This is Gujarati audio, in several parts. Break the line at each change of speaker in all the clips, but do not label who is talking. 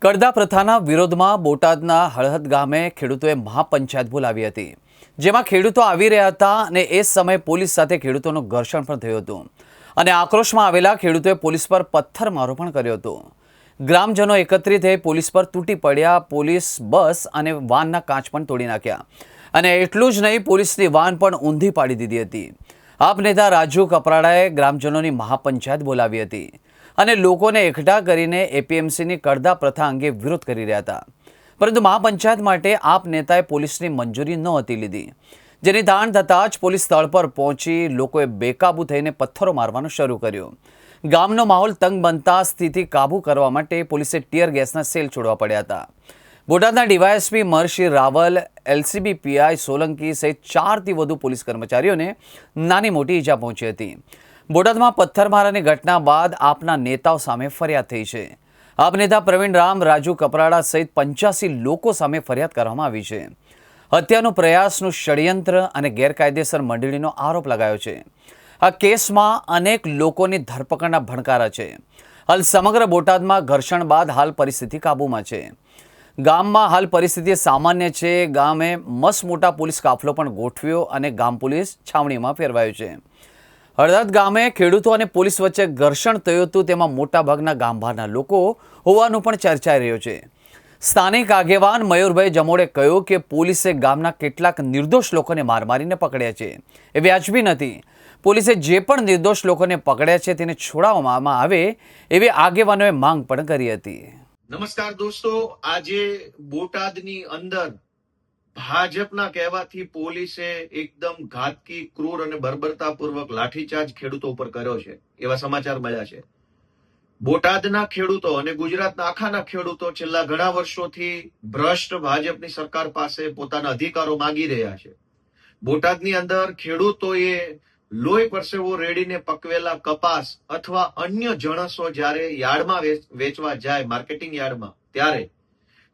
કડદા પ્રથાના વિરોધમાં બોટાદના હળહદ ગામે ખેડૂતોએ મહાપંચાયત બોલાવી હતી, જેમાં ખેડૂતો આવી રહ્યા હતા અને એ સમયે પોલીસ સાથે ખેડૂતોનું ઘર્ષણ પણ થયું હતું અને આક્રોશમાં આવેલા ખેડૂતોએ પોલીસ પર પથ્થરમારો પણ કર્યો હતો। ગ્રામજનો એકત્રિત થઈ પોલીસ પર તૂટી પડ્યા। પોલીસ બસ અને વાનના કાચ પણ તોડી નાખ્યા અને એટલું જ નહીં, પોલીસની વાન પણ ઊંધી પાડી દીધી હતી। આપ નેતા રાજુ કપરાડાએ ગ્રામજનોની મહાપંચાયત બોલાવી હતી અને લોકોને એકઠા કરીને એપીએમસીની કડદા પ્રથા અંગે વિરોધ કરી રહ્યા હતા, પરંતુ મહાપંચાયત માટે આપ નેતાએ પોલીસની મંજૂરી નહોતી લીધી, જેની જાણ થતાં જ પોલીસ સ્થળ પર પહોંચી લોકોએ બેકાબૂ થઈને પથ્થરો મારવાનું શરૂ કર્યું। ગામનો માહોલ તંગ બનતા સ્થિતિ કાબૂ કરવા માટે પોલીસે ટીયર ગેસના સેલ છોડવા પડ્યા હતા। બોટાદના ડીવાયએસપી મહર્ષિ રાવલ, એલસીબી પીઆઈ સોલંકી સહિત 4થી વધુ પોલીસ કર્મચારીઓને નાની મોટી ઈજા પહોંચી હતી। બોટાદમાં પથ્થરમારાની ઘટના બાદ આપના નેતાઓ સામે ફરિયાદ થઈ છે। આપ નેતા પ્રવીણ રામ, રાજુ કપરાડા સહિત 85 લોકો સામે ફરિયાદ કરવામાં આવી છે। હત્યાનું પ્રયાસનું ષડયંત્ર અને ગેરકાયદેસર મંડળીનો આરોપ લગાયો છે। આ કેસમાં અનેક લોકોની ધરપકડના ભણકારા છે। હાલ સમગ્ર બોટાદમાં ઘર્ષણ બાદ હાલ પરિસ્થિતિ કાબૂમાં છે। ગામમાં હાલ પરિસ્થિતિ સામાન્ય છે। ગામે મસમોટા પોલીસ કાફલો પણ ગોઠવ્યો અને ગામ પોલીસ છાવણીમાં ફેરવાયું છે। હળહદ ગામે ખેડૂતો અને પોલીસ વચ્ચે ઘર્ષણ થયું હતું, તેમાં મોટાભાગના ગામ બહારના લોકો હોવાનું પણ ચર્ચાઈ રહ્યું છે। સ્થાનિક આગેવાન મયુરભાઈ જમોડે કહ્યું કે પોલીસે ગામના કેટલાક નિર્દોષ લોકોને મારીને પકડ્યા છે, એ વ્યાજબી નથી। પોલીસે જે પણ નિર્દોષ લોકોને પકડ્યા છે તેને છોડાવવામાં આવે એવી આગેવાનોએ માંગ પણ કરી હતી।
નમસ્કાર દોસ્તો, આજે બોટાદની અંદર ભાજપના કહેવાથી પોલીસે એકદમ ઘાતકી, ક્રૂર અને બર્બરતાપૂર્વક લાઠીચાર્જ ખેડૂતો ઉપર કર્યો છે, એવા સમાચાર મળ્યા છે। બોટાદના ખેડૂતો અને ગુજરાતના આખાના ખેડૂતો છેલ્લા ઘણા વર્ષોથી ભ્રષ્ટ ભાજપની સરકાર પાસે પોતાના અધિકારો માંગી રહ્યા છે। બોટાદની અંદર ખેડૂતોએ લોહી પરસેવો રેડીને પકવેલા કપાસ અથવા અન્ય જણસો જ્યારે યાર્ડમાં વેચવા જાય, માર્કેટિંગ યાર્ડમાં, ત્યારે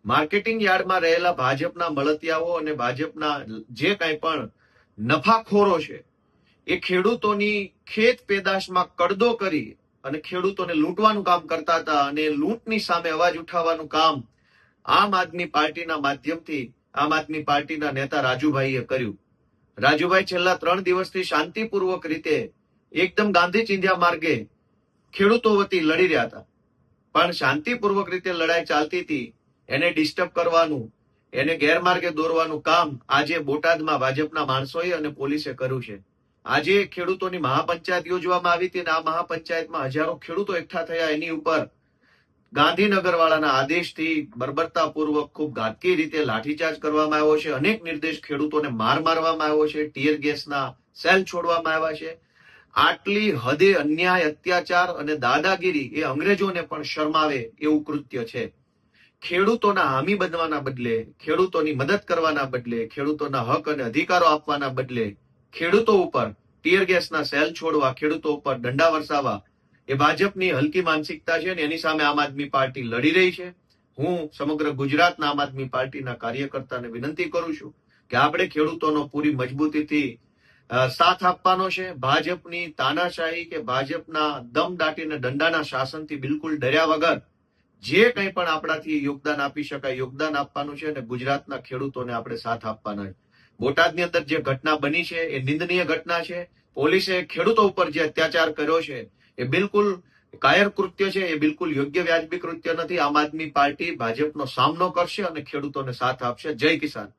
માર્કેટિંગ યાર્ડમાં રહેલા ભાજપના મળતિયાઓ અને ભાજપના જે કંઈ પણ નફાખોરો છે એ ખેડૂતોની ખેત પેદાશમાં કડદો કરી અને ખેડૂતોને લૂંટવાનું કામ કરતા હતા અને લૂંટની સામે અવાજ ઉઠાવવાનું કામ આમ આદમી પાર્ટીના માધ્યમથી આમ આદમી પાર્ટીના નેતા રાજુભાઈએ કર્યું। રાજુભાઈ છેલ્લા 3 દિવસથી શાંતિપૂર્વક રીતે એકદમ ગાંધી ચિંધ્યા માર્ગે ખેડૂતો વતી લડી રહ્યા હતા, પણ શાંતિપૂર્વક રીતે લડાઈ ચાલતી હતી એને ડિસ્ટર્બ કરવાનું, એને ગેરમાર્ગે દોરવાનું કામ આજે બોટાદમાં ભાજપના માણસોએ અને પોલીસે કર્યું છે। આજે ખેડૂતોની મહાપંચાયત યોજવામાં આવી હતી અને આ મહાપંચાયતમાં હજારો ખેડૂતો એકઠા થયા। એની ઉપર ગાંધીનગર વાળાના આદેશથી બર્બરતાપૂર્વક ખૂબ ઘાતકી રીતે લાઠીચાર્જ કરવામાં આવ્યો છે। અનેક નિર્દેશ ખેડૂતોને મારવામાં આવ્યો છે। ટીયર ગેસના સેલ છોડવામાં આવ્યા છે। આટલી હદે અન્યાય, અત્યાચાર અને દાદાગીરી એ અંગ્રેજોને પણ શરમાવે એવું કૃત્ય છે। ખેડૂતોના હામી બનવાના બદલે, ખેડૂતોની મદદ કરવાના બદલે, ખેડૂતોના હક અને અધિકારો આપવાના બદલે ખેડૂતો ઉપર ટીયર ગેસના સેલ છોડવા, ખેડૂતો ઉપર દંડા વરસાવવા એ ભાજપની હલકી માનસિકતા છે અને એની સામે આમ આદમી પાર્ટી લડી રહી છે। હું સમગ્ર ગુજરાતના આમ આદમી પાર્ટીના કાર્યકર્તાને વિનંતી કરું છું કે આપણે ખેડૂતોનો પૂરી મજબૂતીથી સાથ આપવાનો છે। ભાજપની તાનાશાહી કે ભાજપના દમ દાટીને દંડાના શાસનથી બિલકુલ ડર્યા વગર જે કંઈ પણ આપણાથી યોગદાન આપી શકાય યોગદાન આપવાનું છે અને ગુજરાતના ખેડૂતોને આપણે સાથ આપવાના છે। બોટાદની અંદર જે ઘટના બની છે એ નિંદનીય ઘટના છે। પોલીસે ખેડૂતો ઉપર જે અત્યાચાર કર્યો છે એ બિલકુલ કાયર કૃત્ય છે, એ બિલકુલ યોગ્ય વ્યાજબી કૃત્ય નથી। આમ આદમી પાર્ટી ભાજપનો સામનો કરશે અને ખેડૂતોને સાથ આપશે। જય કિસાન।